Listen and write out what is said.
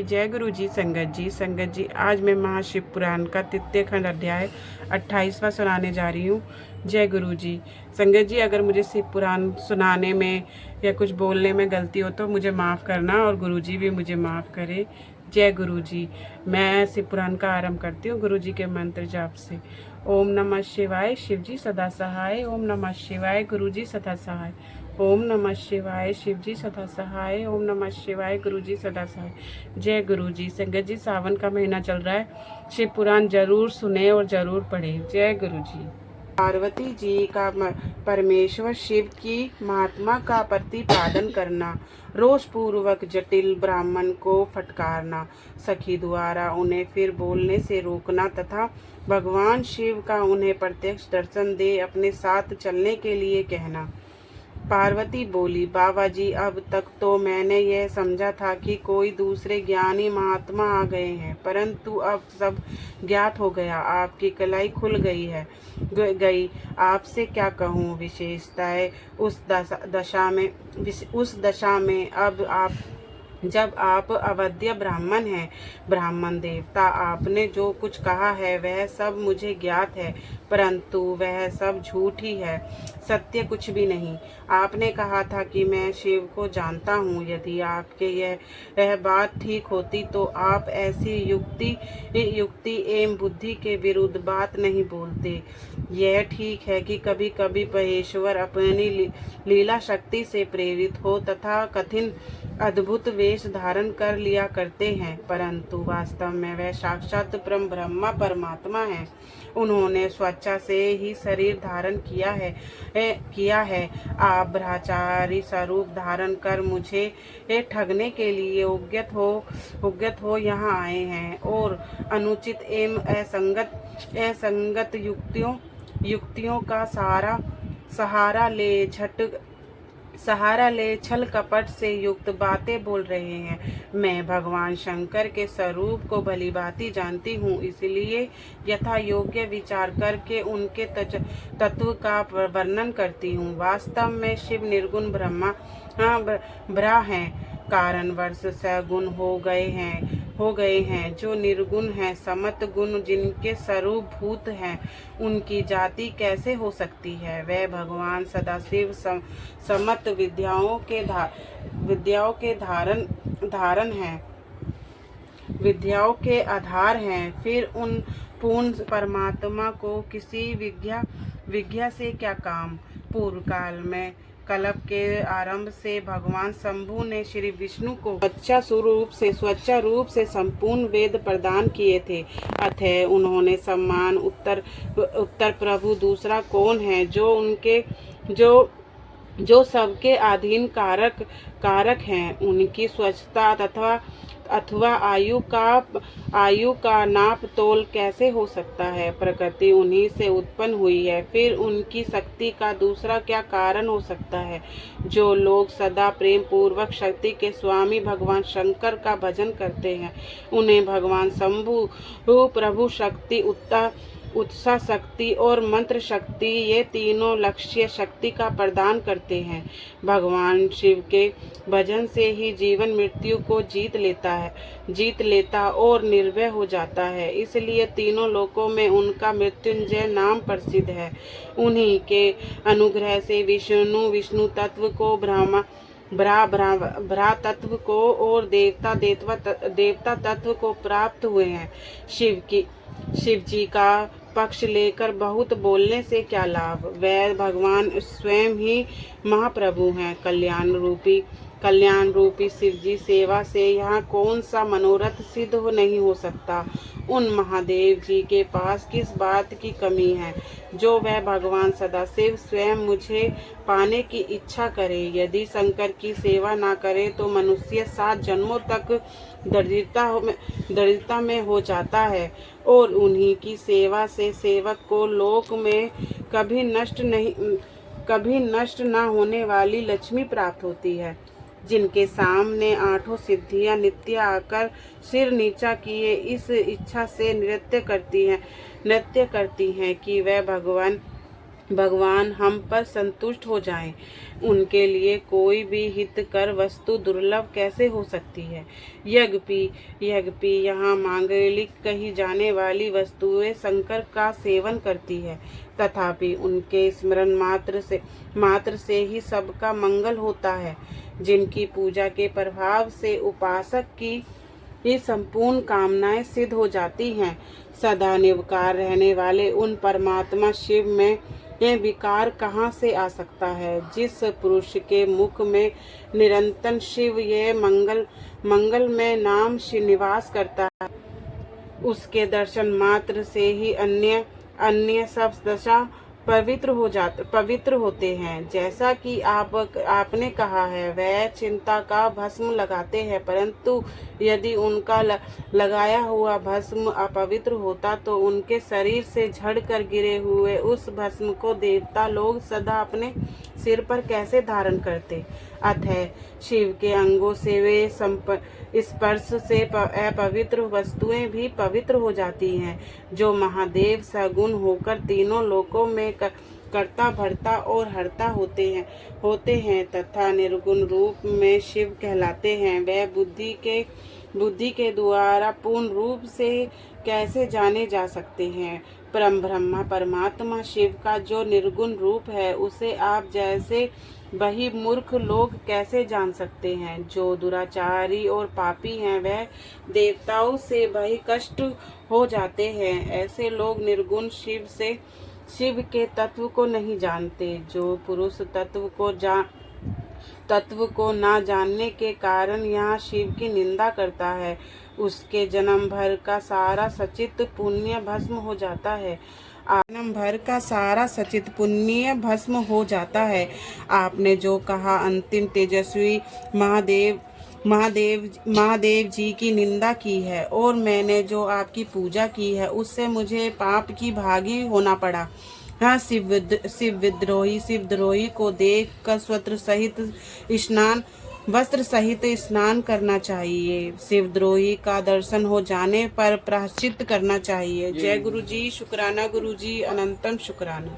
जय गुरु जी। संगत जी आज मैं महाशिव पुराण का तृतीय खंड अध्याय 28वां सुनाने जा रही हूँ। जय गुरु जी। संगत जी, अगर मुझे शिव पुराण सुनाने में या कुछ बोलने में गलती हो तो मुझे माफ़ करना और गुरु जी भी मुझे माफ़ करे। जय गुरु जी। मैं शिव पुराण का आरंभ करती हूँ गुरु जी के मंत्र जाप से। ओम नमः शिवाय, शिव जी सदा सहाय। ओम नमः शिवाय, गुरु जी सदा सहाय। ओम नमः शिवाय, शिव जी सदा सहाय। ओम नमः शिवाय, गुरु जी सदा सहाय। जय गुरु जी। संगत जी, सावन का महीना चल रहा है, शिव पुराण जरूर सुने और जरूर पढ़े। जय गुरु जी। पार्वती जी का परमेश्वर शिव की महात्मा का प्रतिपादन करना, रोष पूर्वक जटिल ब्राह्मण को फटकारना, सखी द्वारा उन्हें फिर बोलने से रोकना तथा भगवान शिव का उन्हें प्रत्यक्ष दर्शन दे अपने साथ चलने के लिए कहना। पार्वती बोली, बाबा जी, अब तक तो मैंने यह समझा था कि कोई दूसरे ज्ञानी महात्मा आ गए हैं, परंतु अब सब ज्ञात हो गया। आपकी कलाई खुल गई। आपसे क्या कहूँ। विशेषताएं उस दशा में अब आप जब आप अवध्य ब्राह्मण हैं, ब्राह्मण देवता, आपने जो कुछ कहा है वह सब मुझे ज्ञात है, परंतु वह सब झूठ ही है, सत्य कुछ भी नहीं। आपने कहा था कि मैं शिव को जानता हूँ। यदि आपके यह बात ठीक होती तो आप ऐसी युक्ति एवं बुद्धि के विरुद्ध बात नहीं बोलते। यह ठीक है कि कभी कभी महेश्वर अपनी लीला शक्ति से प्रेरित हो तथा कठिन अद्भुत वेश धारण कर लिया करते हैं, परंतु वास्तव में वह साक्षात ब्रह्मा परमात्मा है। उन्होंने स्वेच्छा से ही शरीर धारण किया है। आप ब्रह्मचारी स्वरूप धारण कर मुझे ठगने के लिए उद्यत हो यहाँ आए हैं और अनुचित एवं असंगत युक्तियों का सहारा ले छल कपट से युक्त बातें बोल रहे हैं। मैं भगवान शंकर के स्वरूप को भलीभांति जानती हूँ, इसलिए यथा योग्य विचार करके उनके तत्व का वर्णन करती हूँ। वास्तव में शिव निर्गुण ब्रह्मा हैं, कारण वर्ष सगुण हो गए हैं, जो निर्गुण हैं, समत गुण जिनके स्वरूप भूत हैं, उनकी जाति कैसे हो सकती है। वह भगवान सदाशिव समत विद्याओं के विद्याओं के आधार हैं। फिर उन पूर्ण परमात्मा को किसी विद्या से क्या काम। पूर्व काल में कल्प के आरंभ से भगवान शंभु ने श्री विष्णु को स्वच्छ रूप से संपूर्ण वेद प्रदान किए थे। अतः उन्होंने सम्मान उत्तर प्रभु दूसरा कौन है जो सबके अधीन कारक हैं। उनकी स्वच्छता अथवा आयु का नाप तोल कैसे हो सकता है। प्रकृति उन्हीं से उत्पन्न हुई है, फिर उनकी शक्ति का दूसरा क्या कारण हो सकता है। जो लोग सदा प्रेम पूर्वक शक्ति के स्वामी भगवान शंकर का भजन करते हैं, उन्हें भगवान शंभु प्रभु शक्ति, उत्साह शक्ति और मंत्र शक्ति, ये तीनों लक्ष्य शक्ति का प्रदान करते हैं। भगवान शिव के भजन से ही जीवन मृत्यु को जीत लेता और निर्भय हो जाता है, इसलिए तीनों लोकों में उनका मृत्युंजय नाम प्रसिद्ध है। उन्हीं के अनुग्रह से विष्णु तत्व को ब्रा तत्व को और देवता तत्व को प्राप्त हुए हैं। शिव जी का पक्ष लेकर बहुत बोलने से क्या लाभ। वह भगवान स्वयं ही महाप्रभु हैं। कल्याण रूपी शिव जी सेवा से यहाँ कौन सा मनोरथ सिद्ध नहीं हो सकता। उन महादेव जी के पास किस बात की कमी है जो वह भगवान सदाशिव स्वयं मुझे पाने की इच्छा करे। यदि शंकर की सेवा ना करे तो मनुष्य 7 जन्मों तक दरिद्रता में हो जाता है और उन्हीं की सेवा से सेवक को लोक में कभी नष्ट न होने वाली लक्ष्मी प्राप्त होती है। जिनके सामने 8 सिद्धियां नित्य आकर सिर नीचा किए इस इच्छा से नृत्य करती हैं कि वह भगवान हम पर संतुष्ट हो जाएं। उनके लिए कोई भी हितकर वस्तु दुर्लभ कैसे हो सकती है। यज्ञपी यहाँ मांगलिक कही जाने वाली वस्तुएं शंकर का सेवन करती है, तथापि उनके स्मरण मात्र से ही सबका मंगल होता है। जिनकी पूजा के प्रभाव से उपासक की ये संपूर्ण कामनाएं सिद्ध हो जाती हैं। सदा निर्विकार रहने वाले उन परमात्मा शिव में यह विकार कहाँ से आ सकता है। जिस पुरुष के मुख में निरंतर शिव ये मंगल में नाम निवास करता है, उसके दर्शन मात्र से ही अन्य सब दशा पवित्र होते हैं। जैसा कि आपने कहा है, वह चिंता का भस्म लगाते हैं, परंतु यदि उनका लगाया हुआ भस्म अपवित्र होता तो उनके शरीर से झड़कर गिरे हुए उस भस्म को देवता लोग सदा अपने सिर पर कैसे धारण करते। अतः शिव के अंगों से वे स्पर्श से अपवित्र वस्तुएं भी पवित्र हो जाती हैं। जो महादेव सगुण होकर तीनों लोकों में करता भरता और हरता होते हैं तथा निर्गुण रूप में शिव कहलाते हैं, वह बुद्धि के द्वारा पूर्ण रूप से कैसे जाने जा सकते हैं। ब्रह्मा परमात्मा शिव का जो निर्गुण रूप है, उसे आप जैसे वही मूर्ख लोग कैसे जान सकते हैं। जो दुराचारी और पापी हैं, वह देवताओं से वही कष्ट हो जाते हैं। ऐसे लोग निर्गुण शिव के तत्व को नहीं जानते। जो पुरुष तत्व को ना जानने के कारण यहाँ शिव की निंदा करता है, उसके जन्म भर का सारा सचित पुण्य भस्म हो जाता है। भस्म हो जाता है। आपने जो कहा अंतिम तेजस्वी महादेव जी की निंदा की है, और मैंने जो आपकी पूजा की है उससे मुझे पाप की भागी होना पड़ा। हाँ, शिव विद्रोही को देख कर वस्त्र सहित स्नान करना चाहिए। शिवद्रोही का दर्शन हो जाने पर प्रायश्चित करना चाहिए। जय गुरु जी, शुक्राना गुरु जी, अनंतम शुक्राना।